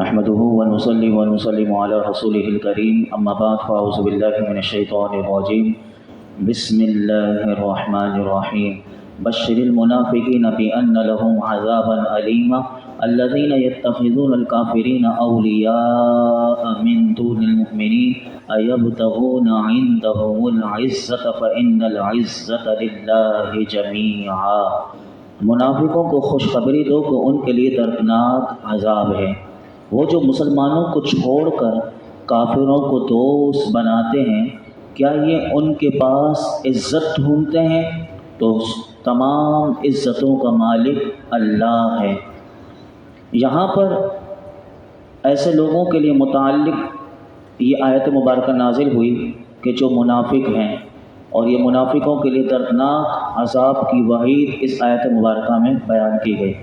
نحمده ونصلي ونسلم على رسوله الكريم اما بعد فاعوذ بالله من الشيطان الرجيم بسم الله الرحمن الرحيم بشر المنافقين بأن لهم عذابا أليما الذين يتخذون الكافرين أولياء من دون المؤمنين أيبتغون عندهم العزة فإن العزة لله جميعا۔ منافقوں کو خوشخبری دو کہ ان کے لیے دردناک عذاب ہے۔ وہ جو مسلمانوں کو چھوڑ کر کافروں کو دوست بناتے ہیں، کیا یہ ان کے پاس عزت ڈھونڈتے ہیں؟ تو تمام عزتوں کا مالک اللہ ہے۔ یہاں پر ایسے لوگوں کے لیے متعلق یہ آیت مبارکہ نازل ہوئی کہ جو منافق ہیں، اور یہ منافقوں کے لیے دردناک عذاب کی وعید اس آیت مبارکہ میں بیان کی گئی۔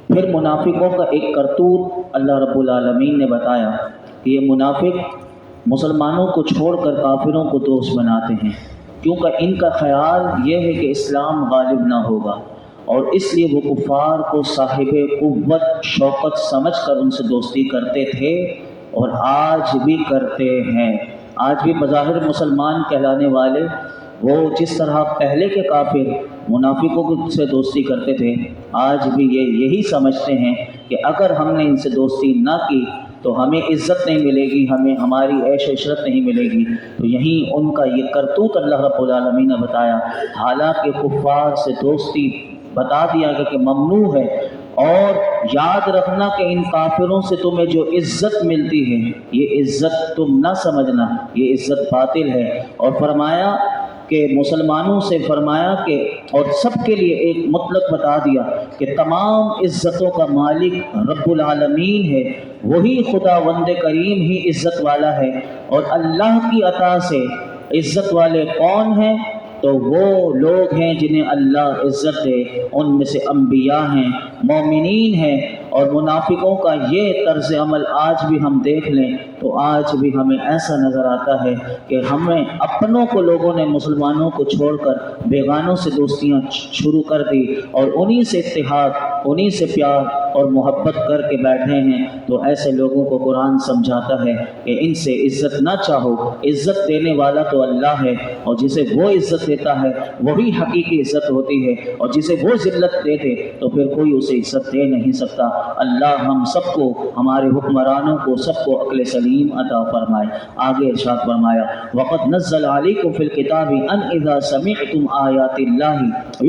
پھر منافقوں کا ایک کرتوت اللہ رب العالمین نے بتایا کہ یہ منافق مسلمانوں کو چھوڑ کر کافروں کو دوست بناتے ہیں، کیونکہ ان کا خیال یہ ہے کہ اسلام غالب نہ ہوگا، اور اس لیے وہ کفار کو صاحب قوت شوکت سمجھ کر ان سے دوستی کرتے تھے اور آج بھی کرتے ہیں۔ آج بھی بظاہر مسلمان کہلانے والے وہ جس طرح پہلے کے کافر منافقوں سے دوستی کرتے تھے، آج بھی یہ یہی سمجھتے ہیں کہ اگر ہم نے ان سے دوستی نہ کی تو ہمیں عزت نہیں ملے گی، ہمیں ہماری عیش و عشرت نہیں ملے گی۔ تو یہیں ان کا یہ کرتوت اللہ رب العالمین نے بتایا۔ حالانکہ کفار سے دوستی بتا دیا گیا کہ ممنوع ہے، اور یاد رکھنا کہ ان کافروں سے تمہیں جو عزت ملتی ہے یہ عزت تم نہ سمجھنا، یہ عزت باطل ہے۔ اور فرمایا کہ مسلمانوں سے فرمایا کہ اور سب کے لیے ایک مطلق بتا دیا کہ تمام عزتوں کا مالک رب العالمین ہے، وہی خداوند کریم ہی عزت والا ہے۔ اور اللہ کی عطا سے عزت والے کون ہیں؟ تو وہ لوگ ہیں جنہیں اللہ عزت دے، ان میں سے انبیاء ہیں، مومنین ہیں۔ اور منافقوں کا یہ طرز عمل آج بھی ہم دیکھ لیں تو آج بھی ہمیں ایسا نظر آتا ہے کہ ہمیں اپنوں کو لوگوں نے مسلمانوں کو چھوڑ کر بیگانوں سے دوستیاں شروع کر دی، اور انہی سے اتحاد، انہی سے پیار اور محبت کر کے بیٹھے ہیں۔ تو ایسے لوگوں کو قرآن سمجھاتا ہے کہ ان سے عزت نہ چاہو، عزت دینے والا تو اللہ ہے، اور جسے وہ عزت دیتا ہے وہی حقیقی عزت ہوتی ہے، اور جسے وہ ذلت دے دے تو پھر کوئی اسے عزت دے نہیں سکتا۔ اللہ ہم سب کو، ہمارے حکمرانوں کو سب کو عقل سلیم عطا فرمائے۔ آگے ارشاد فرمایا وَقَدْ نَزَّلَ عَلَيْكُمْ فِي الْكِتَابِ أَنْ إِذَا سَمِعْتُمْ آيَاتِ اللَّهِ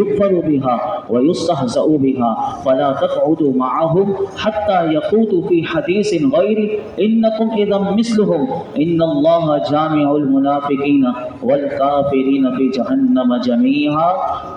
يُكْفَرُ بِهَا وَيُسْتَهْزَأُ بِهَا فَلَا تَقْعُدُوا مَعَهُمْ حَتَّى يَخُوضُوا فِي حَدِيثٍ غَيْرِهِ إِنَّكُمْ إِذًا مِثْلُهُمْ إِنَّ اللَّهَ جَامِعُ الْمُنَافِقِينَ وَالْكَافِرِينَ فِي جَهَنَّمَ جَمِيعًا۔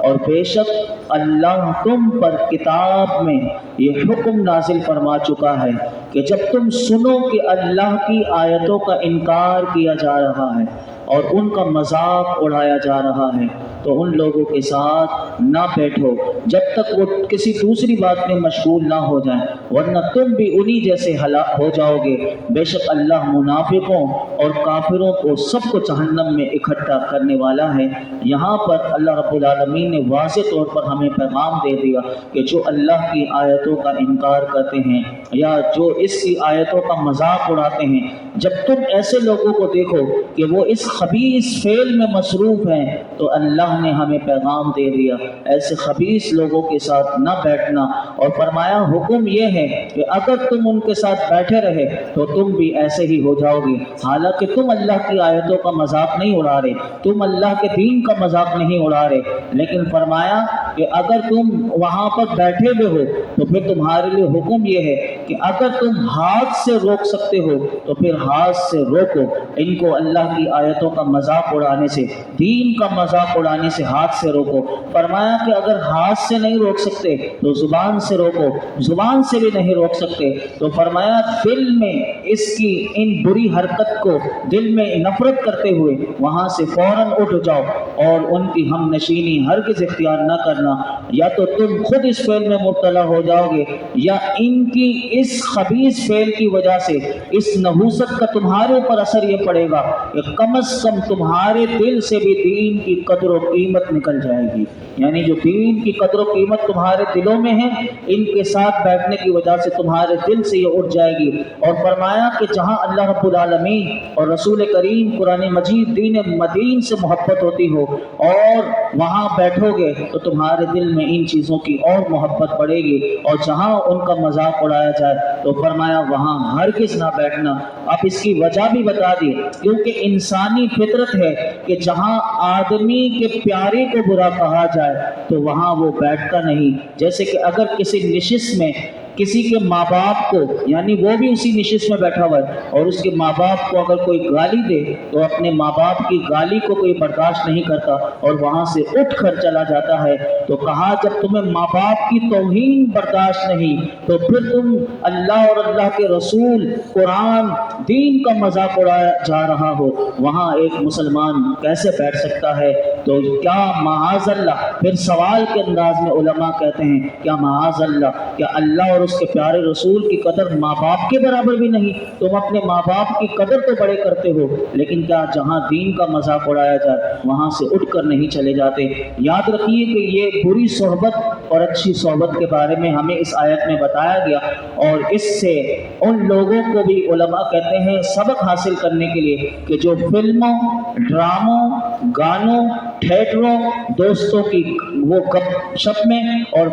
اور بے شک اللہ تم پر کتاب میں یہ حکم نازل فرما چکا ہے کہ جب تم سنو کہ اللہ کی آیتوں کا انکار کیا جا رہا ہے اور ان کا مذاق اڑایا جا رہا ہے تو ان لوگوں کے ساتھ نہ بیٹھو جب تک وہ کسی دوسری بات میں مشغول نہ ہو جائیں، ورنہ تم بھی انہی جیسے ہلاک ہو جاؤ گے۔ بے شک اللہ منافقوں اور کافروں کو سب کو جہنم میں اکٹھا کرنے والا ہے۔ یہاں پر اللہ رب العالمین نے واضح طور پر ہمیں پیغام دے دیا کہ جو اللہ کی آیتوں کا انکار کرتے ہیں یا جو اس کی آیتوں کا مذاق اڑاتے ہیں، جب تم ایسے لوگوں کو دیکھو کہ وہ اس خبیث فعل میں مصروف ہیں تو اللہ نے ہمیں پیغام دے دیا ایسے خبیث لوگوں کے ساتھ نہ بیٹھنا، اور فرمایا حکم یہ ہے کہ اگر تم ان کے ساتھ بیٹھے رہے تو تم بھی ایسے ہی ہو جاؤ گے۔ حالانکہ تم اللہ کی آیتوں کا مذاق نہیں اڑا رہے، تم اللہ کے دین کا مذاق نہیں اڑا رہے، لیکن فرمایا کہ اگر تم وہاں پر بیٹھے ہوئے ہو تو پھر تمہارے لیے حکم یہ ہے کہ اگر تم ہاتھ سے روک سکتے ہو تو پھر ہاتھ سے روکو ان کو۔ اللہ کی آیتوں کا مذاق اڑانے سے، دین کا مذاق اڑانے سے ہاتھ سے روکو۔ فرمایا کہ اگر ہاتھ سے نہیں روک سکتے تو زبان سے روکو، زبان سے بھی نہیں روک سکتے تو فرمایا دل میں اس کی ان بری حرکت کو دل میں نفرت کرتے ہوئے وہاں سے فوراً اٹھ جاؤ اور ان کی ہم نشینی ہرگز اختیار نہ کرنا۔ یا تو تم خود اس فعل میں مبتلا ہو جاؤ گے یا ان کی اس خبیث فعل کی وجہ سے اس نحوست کا تمہارے اوپر اثر یہ پڑے گا کہ کم از کم تمہارے دل سے بھی دین کی قدر و قیمت نکل جائے گی. یعنی جو دین کی قدر و قیمت تمہارے دلوں میں ہے ان کے ساتھ بیٹھنے کی وجہ سے تمہارے دل سے یہ اٹھ جائے گی. اور فرمایا کہ جہاں اللہ رب العالمین اور رسول کریم قرآن مجید دین مدین سے محبت ہوتی ہو اور وہاں بیٹھو گے تو تمہارے دل میں ان چیزوں کی اور محبت بڑھے گی. اور جہاں ان کا مذاق اڑایا جائے تو فرمایا وہاں ہرگز نہ بیٹھنا. آپ اس کی وجہ بھی بتا دی کیونکہ انسانی فطرت ہے کہ جہاں آدمی کے پیارے کو برا کہا جائے تو وہاں وہ بیٹھتا نہیں. جیسے کہ اگر کسی نشست میں کسی کے ماں باپ کو یعنی وہ بھی اسی نشست میں بیٹھا ہوا ہے اور اس کے ماں باپ کو اگر کوئی گالی دے تو اپنے ماں باپ کی گالی کو کوئی برداشت نہیں کرتا اور وہاں سے اٹھ کر چلا جاتا ہے. تو کہا جب تمہیں ماں باپ کی توہین برداشت نہیں تو پھر تم اللہ اور اللہ کے رسول قرآن دین کا مذاق اڑایا جا رہا ہو وہاں ایک مسلمان کیسے بیٹھ سکتا ہے؟ تو کیا معاذ اللہ پھر سوال کے انداز میں علماء کہتے ہیں کیا معاذ اللہ کیا اللہ اور اس کے پیارے رسول کی قدر ماں باپ کے برابر بھی نہیں؟ تم اپنے ماں باپ کی قدر تو بڑے کرتے ہو لیکن کیا جہاں دین کا مذاق اڑایا جائے وہاں سے اٹھ کر نہیں چلے جاتے؟ یاد رکھیے کہ یہ بری صحبت اور اچھی صحبت کے بارے میں ہمیں اس آیت میں بتایا گیا اور اس سے ان لوگوں کو بھی علماء کہتے ہیں سبق حاصل کرنے کے لیے کہ جو فلموں ڈراموں گانوں تھیٹروں دوستوں کی وہ گپ شپ میں اور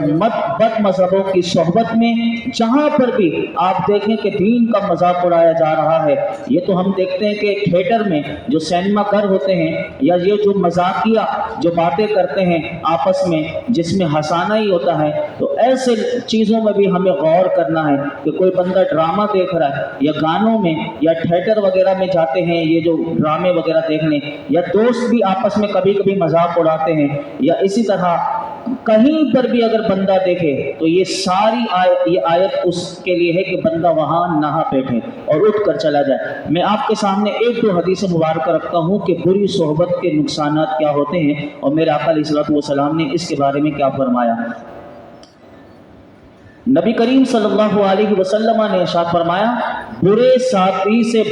بد مذہبوں کی صحبت میں جہاں پر بھی آپ دیکھیں کہ دین کا مذاق اڑایا جا رہا ہے. یہ تو ہم دیکھتے ہیں کہ تھیٹر میں جو سینما گھر ہوتے ہیں یا یہ جو مذاقیہ جو باتیں کرتے ہیں آپس میں جس میں ہنسانا ہی ہوتا ہے تو ایسے چیزوں میں بھی ہمیں غور کرنا ہے کہ کوئی بندہ ڈرامہ دیکھ رہا ہے یا گانوں میں یا تھیٹر وغیرہ میں جاتے ہیں یہ جو ڈرامے وغیرہ دیکھنے یا دوست بھی آپس میں کبھی کبھی مذاق اڑاتے ہیں یا اسی طرح کہیں پر بھی اگر بندہ دیکھے تو یہ ساری یہ آیت اس کے لیے ہے کہ بندہ وہاں نہ بیٹھے اور اٹھ کر چلا جائے. میں آپ کے سامنے ایک دو حدیث مبارکہ رکھتا ہوں کہ بری صحبت کے نقصانات کیا ہوتے ہیں اور میرے آقا علیہ الصلوۃ والسلام نے اس کے بارے میں کیا فرمایا. نبی کریم صلی اللہ علیہ وسلم نے ارشاد فرمایا برے ساتھی سے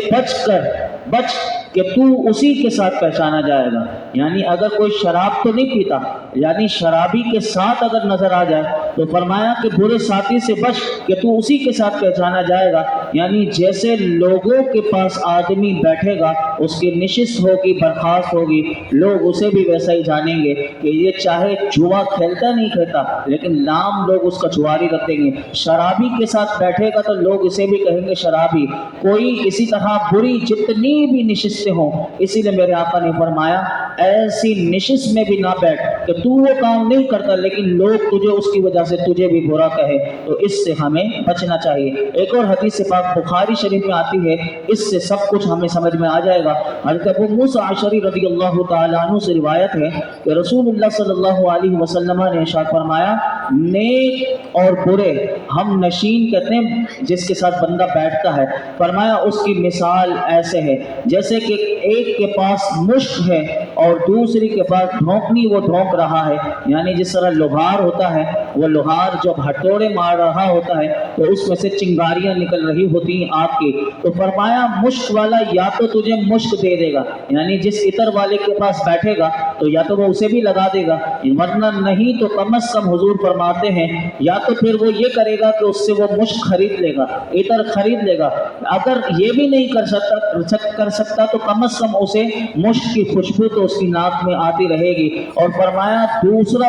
بچ کہ تو اسی کے ساتھ پہچانا جائے گا. یعنی اگر کوئی شراب تو نہیں پیتا یعنی شرابی کے ساتھ اگر نظر آ جائے تو فرمایا کہ برے ساتھی سے بچ کہ تو اسی کے ساتھ پہچانا جائے گا. یعنی جیسے لوگوں کے پاس آدمی بیٹھے گا اس کی نشست ہوگی برخاست ہوگی لوگ اسے بھی ویسا ہی جانیں گے کہ یہ چاہے جوا کھیلتا نہیں کھیلتا لیکن نام لوگ اس کا جواری رکھ دیں گے. شرابی کے ساتھ بیٹھے گا تو لوگ اسے بھی کہیں گے شرابی. کوئی اسی طرح بری جتنی بھی نشستیں ہوں اسی لیے میرے آقا نے فرمایا ایسی نشست میں بھی نہ بیٹھ کہ تو وہ کام نہیں کرتا لیکن لوگ تجھے اس کی وجہ سے تجھے بھی برا کہے. تو اس سے ہمیں بچنا چاہیے. ایک اور حدیث پاک بخاری شریف میں آتی ہے اس سے سب کچھ ہمیں سمجھ میں آ جائے گا. حضرت ابو موسیٰ اشعری رضی اللہ تعالیٰ عنہ سے روایت ہے کہ رسول اللہ صلی اللہ علیہ وسلم نے ارشاد فرمایا نیک اور برے ہم نشین کہتے ہیں جس کے ساتھ بندہ بیٹھتا ہے. فرمایا اس کی مثال ایسے ہے جیسے کہ ایک کے پاس مشک ہے اور دوسری کے پاس ڈھونکنی وہ ڈھونک رہا ہے. یعنی جس طرح لوہار ہوتا ہے وہ لوہار جب ہتھوڑے مار رہا ہوتا ہے تو اس میں سے چنگاریاں نکل رہی ہوتی ہیں آگ کی. تو فرمایا مشک والا یا تو تجھے مشک دے دے گا یعنی جس عطر والے کے پاس بیٹھے گا تو یا تو وہ اسے بھی لگا دے گا ورنہ نہیں تو کم از کم حضور فرماتے ہیں یا تو پھر وہ یہ کرے گا کہ اس سے وہ مشک خرید لے گا عطر خرید لے گا. اگر یہ بھی نہیں کر سکتا تو کم از کم اسے مشک کی خوشبو تو اس کی ناک میں آتی رہے گی. اور فرمایا دوسرا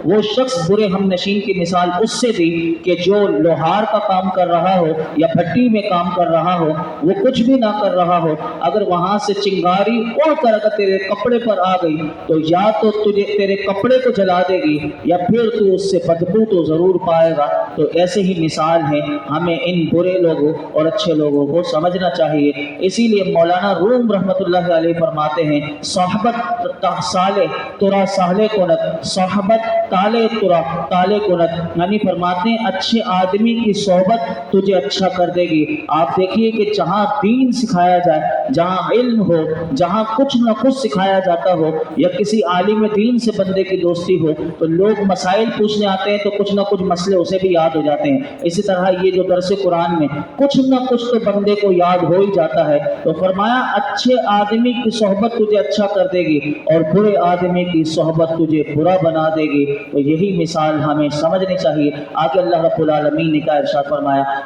وہ شخص برے ہم نشین کی مثال اس سے دی کہ جو لوہار کا کام کر رہا ہو یا بھٹی میں کام کر رہا ہو وہ کچھ بھی نہ کر رہا ہو اگر وہاں سے چنگاری اڑ کر اگر تیرے کپڑے پر آ گئی تو یا تو تجھے تیرے کپڑے کو جلا دے گی یا پھر تو اس سے بدبو تو ضرور پائے گا. تو ایسے ہی مثال ہے ہمیں ان برے لوگوں اور اچھے لوگوں کو سمجھنا چاہیے. اسی لیے مولانا روم رحمۃ اللہ علیہ فرماتے ہیں صحبت صحبت صالح ترا صالح کنت، صحبت تالے ترا تالے کنت، یعنی فرماتے ہیں اچھے آدمی کی صحبت تجھے اچھا کر دے گی۔ آپ دیکھیے کہ جہاں دین سکھایا جائے، جہاں علم ہو، جہاں کچھ نہ کچھ سکھایا جاتا ہو، یا کسی عالم دین سے بندے کی دوستی ہو، تو لوگ مسائل پوچھنے آتے ہیں تو کچھ نہ کچھ مسئلے اسے بھی یاد ہو جاتے ہیں۔ اسی طرح یہ جو درس قرآن میں کچھ نہ کچھ تو بندے کو یاد ہو ہی جاتا ہے۔ تو فرمایا اچھے آدمی کی صحبت تجھے اچھا کر دے گی اور برے آدمی کی صحبت تجھے برا بنا دے گی۔ تو یہی مثال ہمیں سمجھنی چاہیے۔ آگے اللہ رب العالمین نے کیا ارشاد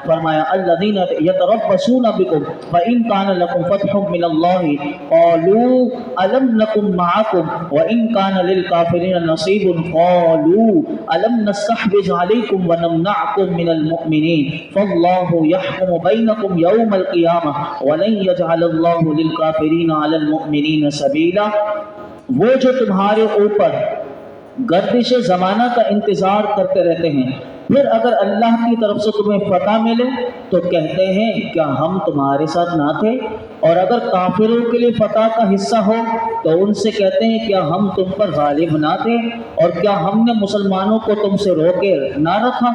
فرمایا الذین یتربصون بکم فإن کان لکم فتح من اللہ قالوا الم نکن معکم وإن کان للکافرین نصیب قالوا الم نستحوذ علیکم ونمنعکم من المؤمنین فاللہ یحکم بینکم یوم القیامہ ولن یجعل اللہ للکافرین علی المؤمنین سبیلا۔ وہ جو تمہارے اوپر گردش زمانہ کا انتظار کرتے رہتے ہیں، پھر اگر اللہ کی طرف سے تمہیں فتح ملے تو کہتے ہیں کیا ہم تمہارے ساتھ نہ تھے، اور اگر کافروں کے لیے فتح کا حصہ ہو تو ان سے کہتے ہیں کیا ہم تم پر غالب نہ تھے، اور کیا ہم نے مسلمانوں کو تم سے روکے نہ رکھا۔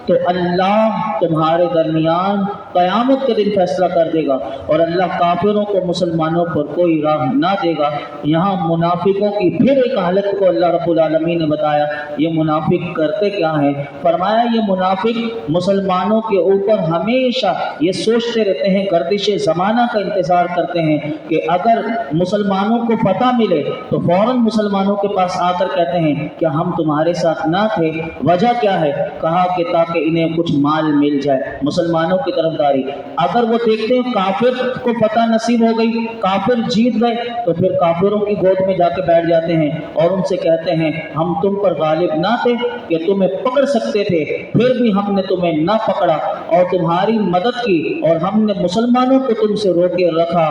تو اللہ تمہارے درمیان قیامت کے دن فیصلہ کر دے گا اور اللہ کافروں کو مسلمانوں پر کوئی راہ نہ دے گا۔ یہاں منافقوں کی پھر ایک حالت کو اللہ رب العالمین نے بتایا۔ یہ منافق کرتے کیا ہیں؟ فرمایا یہ منافق مسلمانوں کے اوپر ہمیشہ یہ سوچتے رہتے ہیں، گردش زمانہ کا انتظار کرتے ہیں کہ اگر مسلمانوں کو فتح ملے تو فوراً مسلمانوں کے پاس آ کر کہتے ہیں کہ ہم تمہارے ساتھ نہ تھے۔ وجہ کیا ہے؟ کہا کہ تاکہ انہیں کچھ مال مل جائے، مسلمانوں کی طرفداری۔ اگر وہ دیکھتے ہیں کافر کو فتح نصیب ہو گئی، کافر جیت گئے، تو پھر کافروں کی گود میں جا کے بیٹھ جاتے ہیں اور ان سے کہتے ہیں ہم تم پر غالب نہ تھے کہ تمہیں پکڑ سکتے تھے، پھر بھی ہم نے تمہیں نہ پکڑا اور تمہاری مدد کی، اور ہم نے مسلمانوں کو تم سے روکے رکھا،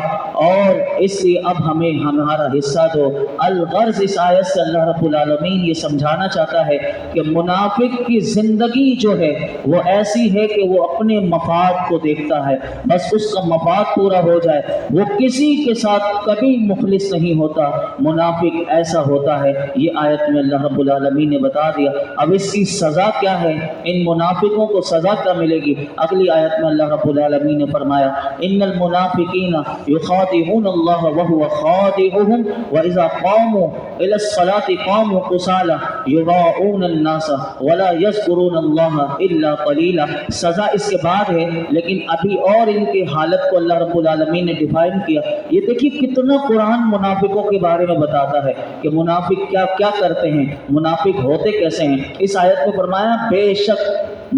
اور اس لیے اب ہمیں ہمارا حصہ دو۔ الغرض اس آیت سے اللہ رب العالمین یہ سمجھانا چاہتا ہے کہ منافق کی زندگی جو ہے وہ ایسی ہے کہ وہ اپنے مفاد کو دیکھتا ہے، بس اس کا مفاد پورا ہو جائے، وہ کسی کے ساتھ کبھی مخلص نہیں ہوتا۔ منافق ایسا ہوتا ہے، یہ آیت میں اللہ رب العالمین نے بتا دیا۔ اب اس کی سزا کیا ہے؟ ان منافقوں کو سزا کیا ملے گی؟ اگلی آیت میں اللہ رب العالمین نے فرمایا ان المنافقین یخادعون اللہ وهو خادعهم واذا قاموا الى الصلاة قاموا كسالى يراؤون الناس ولا يذكرون اللہ الا قلیلا۔ سزا اس کے بعد ہے، لیکن ابھی اور ان کی حالت کو اللہ رب العالمین نے ڈیفائن کیا۔ یہ دیکھیے کتنا قرآن منافقوں کے بارے میں بتاتا ہے کہ منافق کیا کیا کرتے ہیں، منافق ہوتے کیسے ہیں۔ اس آیت میں فرمایا بے شک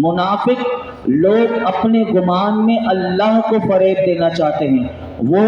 منافق لوگ اپنے گمان میں اللہ کو فریب دینا چاہتے ہیں، وہ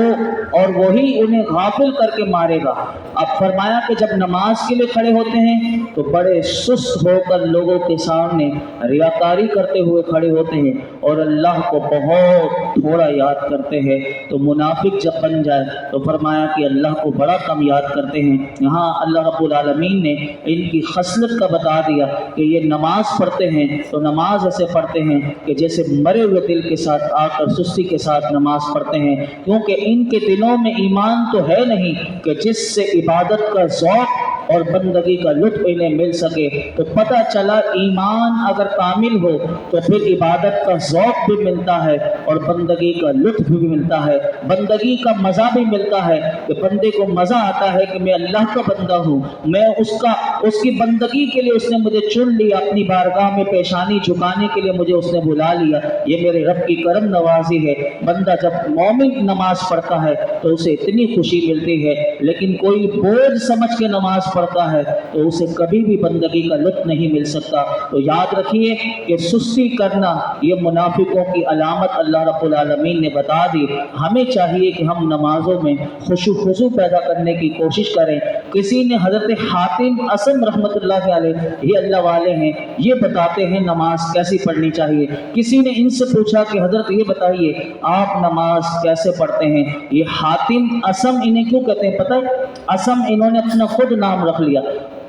اور وہی انہیں غافل کر کے مارے گا۔ اب فرمایا کہ جب نماز کے لیے کھڑے ہوتے ہیں تو بڑے سست ہو کر لوگوں کے سامنے ریاکاری کرتے ہوئے کھڑے ہوتے ہیں اور اللہ کو بہت تھوڑا یاد کرتے ہیں۔ تو منافق جب بن جائے تو فرمایا کہ اللہ کو بڑا کم یاد کرتے ہیں۔ یہاں اللہ رب العالمین نے ان کی خصلت کا بتا دیا کہ یہ نماز پڑھتے ہیں تو نماز ایسے پڑھتے ہیں کہ جیسے مرے ہوئے دل کے ساتھ آ کر سستی کے ساتھ نماز پڑھتے ہیں، کیونکہ ان کے دلوں میں ایمان تو ہے نہیں کہ جس سے عبادت کا ذوق اور بندگی کا لطف انہیں مل سکے۔ تو پتہ چلا ایمان اگر کامل ہو تو پھر عبادت کا ذوق بھی ملتا ہے اور بندگی کا لطف بھی ملتا ہے، بندگی کا مزہ بھی ملتا ہے کہ بندے کو مزہ آتا ہے کہ میں اللہ کا بندہ ہوں، میں اس کی بندگی کے لیے اس نے مجھے چن لیا، اپنی بارگاہ میں پیشانی جھکانے کے لیے مجھے اس نے بلا لیا، یہ میرے رب کی کرم نوازی ہے۔ بندہ جب مومن نماز پڑھتا ہے تو اسے اتنی خوشی ملتی ہے، لیکن کوئی بوجھ سمجھ کے نماز پڑھتا ہے تو اسے کبھی بھی بندگی کا لطف نہیں مل سکتا۔ تو یاد رکھیے کہ سستی کرنا یہ منافقوں کی علامت اللہ رب العالمین نے بتا دی۔ ہمیں چاہیے کہ ہم نمازوں میں خشوع خضوع پیدا کرنے کی کوشش کریں۔ کسی نے حضرت حاتم اصم رحمۃ اللہ علیہ، یہ اللہ والے ہیں، یہ بتاتے ہیں نماز کیسی پڑھنی چاہیے۔ کسی نے ان سے پوچھا کہ حضرت یہ بتائیے آپ نماز کیسے پڑھتے ہیں؟ یہ حاتم اصم انہیں کیوں کہتے ہیں پتہ ہے؟ اصم انہوں نے اپنا خود نام رکھ لیا۔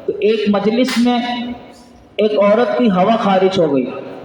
تو ایک مجلس میں ایک عورت کی ہوا خارج ہو گئی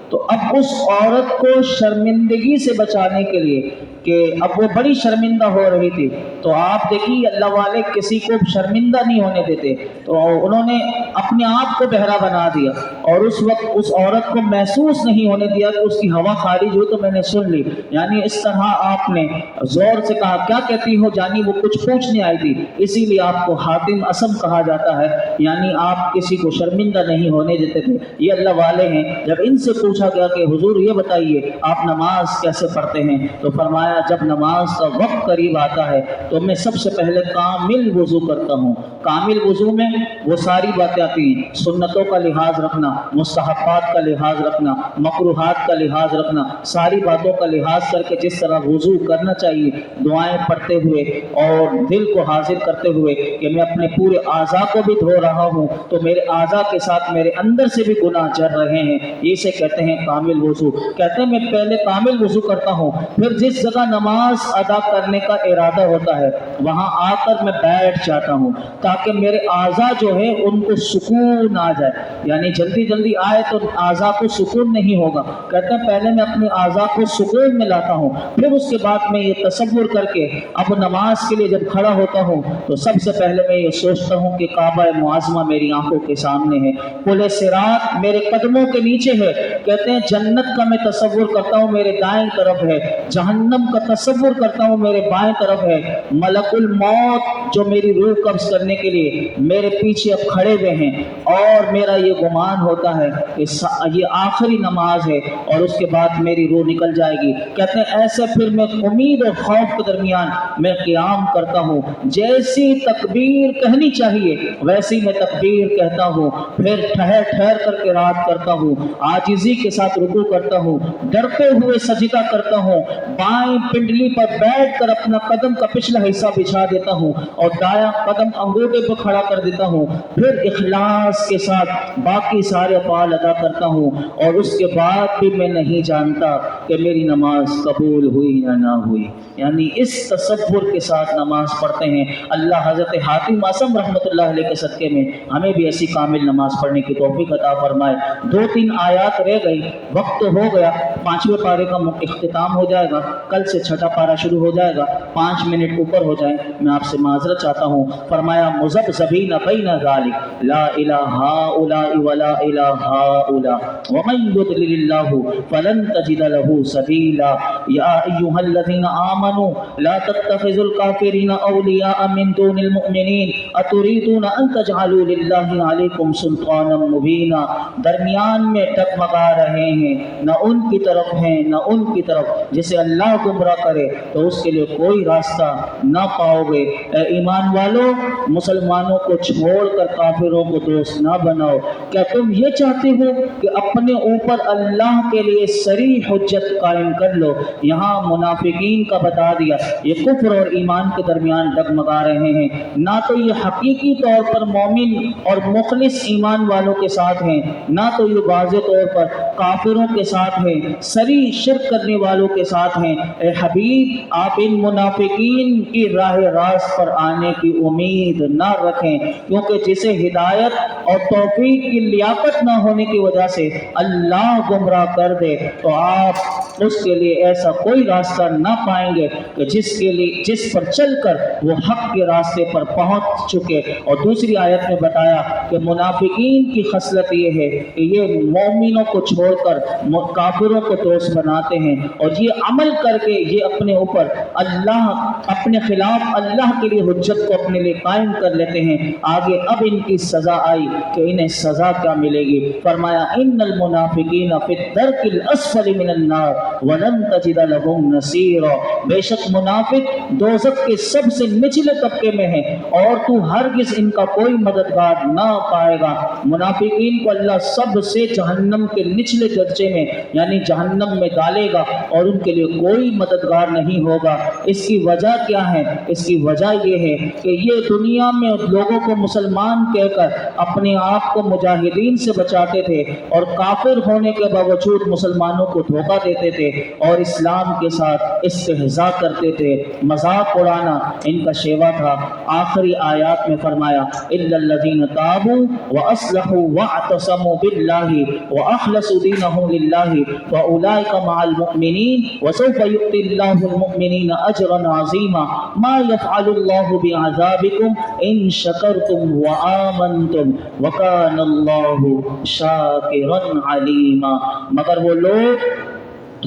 تو اب اس عورت کو شرمندگی سے بچانے کے لیے کہ اب وہ بڑی شرمندہ ہو رہی تھی، تو آپ دیکھیے اللہ والے کسی کو شرمندہ نہیں ہونے دیتے، تو انہوں نے اپنے آپ کو بہرا بنا دیا اور اس وقت اس عورت کو محسوس نہیں ہونے دیا کہ اس کی ہوا خارج ہوئی تو میں نے سن لی، یعنی اس طرح آپ نے زور سے کہا کیا کہتی ہو جانی، وہ کچھ پوچھنے آئی تھی، اسی لیے آپ کو حاتم اسم کہا جاتا ہے، یعنی آپ کسی کو شرمندہ نہیں ہونے دیتے تھے۔ یہ اللہ والے ہیں۔ جب ان سے پوچھا گیا کہ حضور یہ بتائیے آپ نماز کیسے پڑھتے ہیں، تو فرمایا جب نماز کا وقت قریب آتا ہے تو میں سب سے پہلے کامل وضو کرتا ہوں۔ کامل وضو میں وہ ساری باتیں آتی ہیں، سنتوں کا لحاظ رکھنا، مستحبات کا لحاظ رکھنا، مکروہات کا لحاظ رکھنا، ساری باتوں کا لحاظ کر کے جس طرح وضو کرنا چاہیے، دعائیں پڑھتے ہوئے اور دل کو حاضر کرتے ہوئے کہ میں اپنے پورے اعضاء کو بھی دھو رہا ہوں تو میرے اعضاء کے ساتھ میرے اندر سے بھی گناہ جر رہے ہیں، اسے کہتے ہیں کامل وضو۔ کہتے ہیں میں پہلے کامل وضو کرتا ہوں، پھر جس جگہ نماز ادا کرنے کا ارادہ ہوتا ہے وہاں آ کر میں بیٹھ جاتا ہوں تاکہ میرے اعضاء جو ہے ان کو سکون آ جائے، یعنی جلدی جلدی آئے تو اعضاء کو سکون نہیں ہوگا۔ کہتے ہیں پہلے میں اپنے اعضاء کو سکون میں لاتا ہوں، پھر اس کے بعد میں یہ تصور کر کے اب نماز کے لیے جب کھڑا ہوتا ہوں تو سب سے پہلے میں یہ سوچتا ہوں کہ کعبہ معظمہ میری آنکھوں کے سامنے ہے، پل صراط میرے قدموں کے نیچے ہے۔ کہتے ہیں جنت کا میں تصور کرتا ہوں میرے دائیں طرف ہے، جہنم کا تصور کرتا ہوں میرے بائیں طرف ہے، ملک الموت جو میری روح قبض کرنے کے لیے میرے پیچھے اب کھڑے ہوئے ہیں، اور میرا یہ گمان ہوتا ہے کہ یہ آخری نماز ہے اور اس کے بعد میری روح نکل جائے گی۔ کہتے ہیں ایسے پھر میں امید اور خوف کے درمیان میں قیام کرتا ہوں، جیسی تکبیر کہنی چاہیے ویسی میں تکبیر کہتا ہوں، پھر ٹھہر ٹھہر کر کے رات کرتا ہوں، عاجزی کے ساتھ رکوع کرتا ہوں، ڈرتے ہوئے سجدہ کرتا ہوں، بائیں پنڈلی پر بیٹھ کر اپنا قدم کا پچھلا حصہ بچھا دیتا ہوں اور دایاں قدم انگوٹھے پر کھڑا کر دیتا ہوں، پھر اخلاص کے ساتھ باقی سارے افعال ادا کرتا ہوں، اور اس کے بعد بھی میں نہیں جانتا کہ میری نماز قبول ہوئی یا نہ ہوئی۔ یعنی اس تصور کے ساتھ نماز پڑھتے ہیں۔ اللہ حضرت حاتم اسم رحمۃ اللہ علیہ کے صدقے میں ہمیں بھی ایسی کامل نماز پڑھنے کی توفیق عطا فرمائے۔ 2-3 آیات رہ گئی، وقت تو ہو گیا، 5ویں پارے کا اختتام ہو جائے گا، کل سے 6واں پارہ شروع ہو جائے گا، 5 منٹ اوپر ہو جائیں، میں آپ سے معذرت چاہتا ہوں۔ فرمایا مذبذبین بین ذلک لا الہ ہؤلاء ولا الہ ہؤلاء ومن یضلل اللہ فلن تجد له سبیلا یا ایھا الذین آمنوا لا تتخذوا الکافرین اولیاء من دون المؤمنین اتریدون ان تجعلوا للہ علیکم سلطانا مبینا۔ درمیان میں ڈگمگا رہے ہیں، نہ ان کی طرف ہیں نہ ان کی طرف، جسے اللہ گمراہ کرے تو اس کے لیے کوئی راستہ نہ پاؤ گے۔ اے ایمان والو، مسلمانوں کو چھوڑ کر کافروں کو دوست نہ بناؤ۔ کیا تم یہ چاہتے ہو کہ اپنے اوپر اللہ کے لیے صریح حجت قائم کر لو؟ یہاں منافقین کا بتا دیا، یہ کفر اور ایمان کے درمیان ڈگمگا رہے ہیں، نہ تو یہ حقیقی طور پر مومن اور مخلص ایمان والوں کے ساتھ ہیں، نہ تو یہ واضح طور پر کافروں کے ساتھ ہیں، صریح شرک کرنے والوں کے ساتھ ہیں۔ اے حبیب، آپ ان منافقین کی راہ راست پر آنے کی امید نہ رکھیں، کیونکہ جسے ہدایت اور توفیق کی لیاقت نہ ہونے کی وجہ سے اللہ گمراہ کر دے تو آپ اس کے لیے ایسا کوئی راستہ نہ پائیں گے کہ جس پر چل کر وہ حق کے راستے پر پہنچ چکے۔ اور دوسری آیت میں بتایا کہ منافقین کی خصلت یہ ہے کہ یہ مومنوں کو چھوڑ کر کافروں کو دوست بناتے ہیں، اور یہ عمل کر کے یہ اپنے اوپر اپنے خلاف اللہ کے لیے حجت کو اپنے لیے قائم کر لیتے ہیں۔ آگے اب ان کی سزا آئی کہ انہیں سزا کیا ملے گی۔ فرمایا ان المنافقین فی الدرک الاسفل من النار ولن تجد لهم نصیرا، بے شک منافق دوزخ کے سب سے نچلے طبقے میں ہیں اور تو ہرگز ان کا کوئی مددگار نہ پائے گا۔ منافقین کو اللہ سب سے جہنم کے نچلے درجے میں یعنی جہنم میں ڈالے گا اور ان کے لیے کوئی مددگار نہیں ہوگا۔ اس کی وجہ کیا ہے؟ اس کی وجہ یہ ہے کہ یہ دنیا میں لوگوں کو مسلمان کہہ کر اپنے آپ کو مجاہدین سے بچاتے تھے اور کافر ہونے کے باوجود مسلمانوں کو دھوکہ دیتے تھے اور اسلام کے ساتھ استہزاء کرتے تھے، مذاق اڑانا ان کا شیوا تھا۔ آخری آیات میں فرمایا الا الذين تابوا واصلحوا واعتصموا بالله واخلصوا دينهم لله فاولئك مع المؤمنين وسوف يؤتي الله المؤمنين اجرا عظيما ما يفعل الله بعذابكم ان شكرتم وآمنتم وكان الله شاكرا عليما۔ مگر وہ لوگ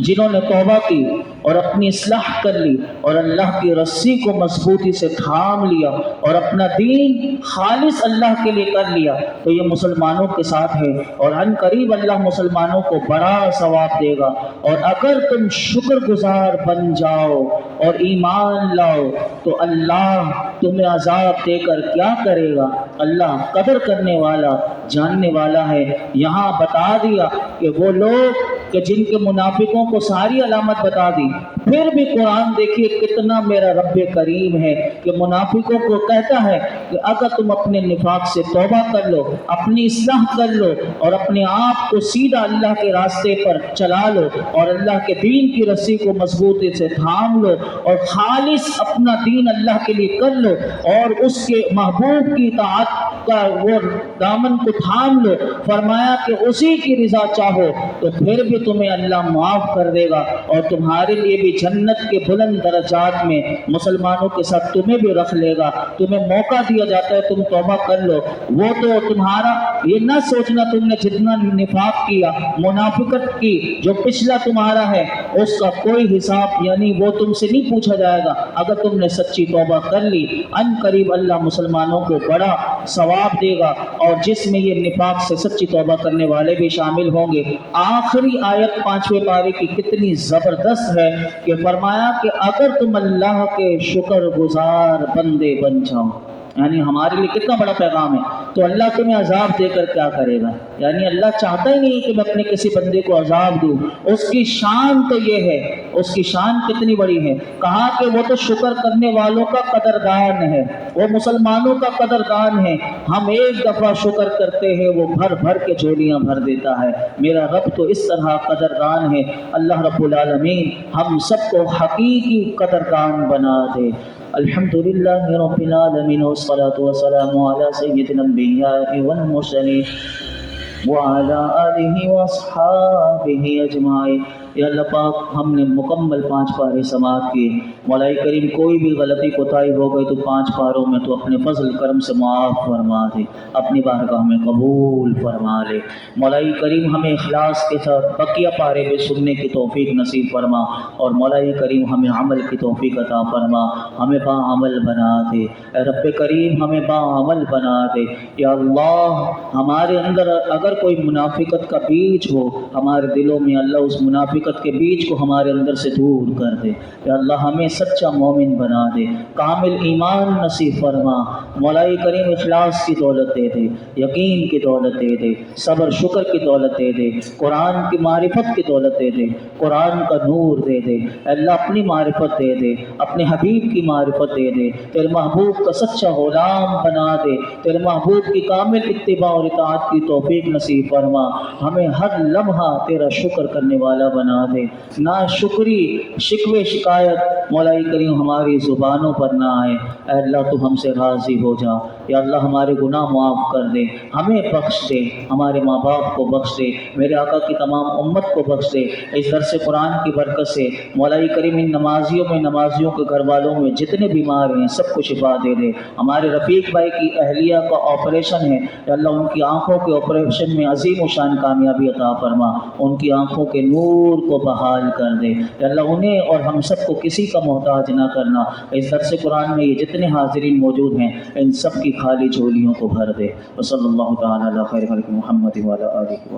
جنہوں نے توبہ کی اور اپنی اصلاح کر لی اور اللہ کی رسی کو مضبوطی سے تھام لیا اور اپنا دین خالص اللہ کے لیے کر لیا، تو یہ مسلمانوں کے ساتھ ہے اور عن قریب اللہ مسلمانوں کو بڑا ثواب دے گا۔ اور اگر تم شکر گزار بن جاؤ اور ایمان لاؤ تو اللہ تمہیں عذاب دے کر کیا کرے گا؟ اللہ قدر کرنے والا جاننے والا ہے۔ یہاں بتا دیا کہ وہ لوگ کہ جن کے منافقوں کو ساری علامت بتا دی، پھر بھی قرآن دیکھیے کتنا میرا رب کریم ہے کہ منافقوں کو کہتا ہے کہ اگر تم اپنے نفاق سے توبہ کر لو، اپنی اصلاح کر لو اور اپنے آپ کو سیدھا اللہ کے راستے پر چلا لو اور اللہ کے دین کی رسی کو مضبوطی سے تھام لو اور خالص اپنا دین اللہ کے لیے کر لو اور اس کے محبوب کی اطاعت کا وہ دامن کو تھام لو، فرمایا کہ اسی کی رضا چاہو تو پھر بھی تمہیں اللہ معاف کر دے گا اور تمہارے لیے بھی جنت کے بلند درجات میں مسلمانوں کے ساتھ تمہیں بھی رکھ لے گا۔ تمہیں موقع دیا جاتا ہے تم توبہ کر لو، وہ تو تمہارا یہ نہ سوچنا تم نے جتنا نفاق کیا، منافقت کی، جو پچھلا تمہارا ہے اس کا کوئی حساب یعنی وہ تم سے نہیں پوچھا جائے گا اگر تم نے سچی توبہ کر لی۔ ان قریب اللہ مسلمانوں کو بڑا ثواب دے گا اور جس میں یہ نفاق سے سچی توبہ کرنے والے بھی شامل ہوں گے۔ آخری آیت 5ویں پارے کی کتنی زبردست ہے کہ فرمایا کہ اگر تم اللہ کے شکر گزار بندے بن جاؤ، یعنی ہمارے لیے کتنا بڑا پیغام ہے۔ تو اللہ تمہیں عذاب دے کر کیا کرے گا؟ یعنی اللہ چاہتا ہی نہیں کہ میں اپنے کسی بندے کو عذاب دوں، اس کی شان تو یہ ہے، اس کی شان کتنی بڑی ہے۔ کہا کہ وہ تو شکر کرنے والوں کا قدردان ہے، وہ مسلمانوں کا قدردان ہے۔ ہم ایک دفعہ شکر کرتے ہیں وہ بھر بھر کے جھولیاں بھر دیتا ہے۔ میرا رب تو اس طرح قدردان ہے۔ اللہ رب العالمین ہم سب کو حقیقی قدردان بنا دے۔ الحمدللہ رب العالمین والصلاة والسلام علی سید الانبیاء والمرسلین وعلی آلہ واصحابہ اجمعین۔ یا اللہ پاک ہم نے مکمل 5 پارے سماعت کیے، مولا کریم کوئی بھی غلطی کوتاہی ہو گئی تو 5 پاروں میں تو اپنے فضل کرم سے معاف فرما دے، اپنی بارگاہ میں قبول فرما لے۔ مولا کریم ہمیں اخلاص کے ساتھ بقیہ پارے بھی سننے کی توفیق نصیب فرما اور مولا کریم ہمیں عمل کی توفیق عطا فرما، ہمیں باعمل بنا دے۔ اے رب کریم ہمیں باعمل بنا دے۔ یا اللہ ہمارے اندر اگر کوئی منافقت کا بیج ہو ہمارے دلوں میں، اللہ اس منافقت کے بیج کو ہمارے اندر سے دور کر دے۔ یا اللہ ہمیں سچا مومن بنا دے، کامل ایمان نصیب فرما۔ مولا کریم اخلاص کی دولت دے دے، یقین کی دولت دے دے، صبر شکر کی دولت دے دے، قرآن کی معرفت کی دولت دے دے، قرآن کا نور دے دے۔ اللہ اپنی معرفت دے دے، اپنے حبیب کی معرفت دے دے، تیرے محبوب کا سچا غلام بنا دے، تیرے محبوب کی کامل اتباع اور اطاعت کی توفیق نصیب فرما۔ ہمیں ہر لمحہ تیرا شکر کرنے والا بنا دے، نا شکری شکوے شکایت مولا کریم ہماری زبانوں پر نہ آئے۔ اے اللہ تو ہم سے راضی ہو جا۔ یا اللہ ہمارے گناہ معاف کر دے، ہمیں بخش دے، ہمارے ماں باپ کو بخش دے، میرے آقا کی تمام امت کو بخش دے۔ اس درس قرآن کی برکت سے مولا کریم ان نمازیوں میں، نمازیوں کے گھر والوں میں جتنے بیمار ہیں سب کو شفا دے دے۔ ہمارے رفیق بھائی کی اہلیہ کا آپریشن ہے، یا اللہ ان کی آنکھوں کے آپریشن میں عظیم و شان کامیابی عطا فرما، ان کی آنکھوں کے نور کو بحال کر دے۔ یا اللہ انہیں اور ہم سب کو کسی کا محتاج نہ کرنا۔ اس درس قرآن میں یہ جتنے حاضرین موجود ہیں ان سب کی خالی جھولیوں کو بھر دے۔ وصلی اللہ تعالی علی خیر خلق محمد وعلی آلہ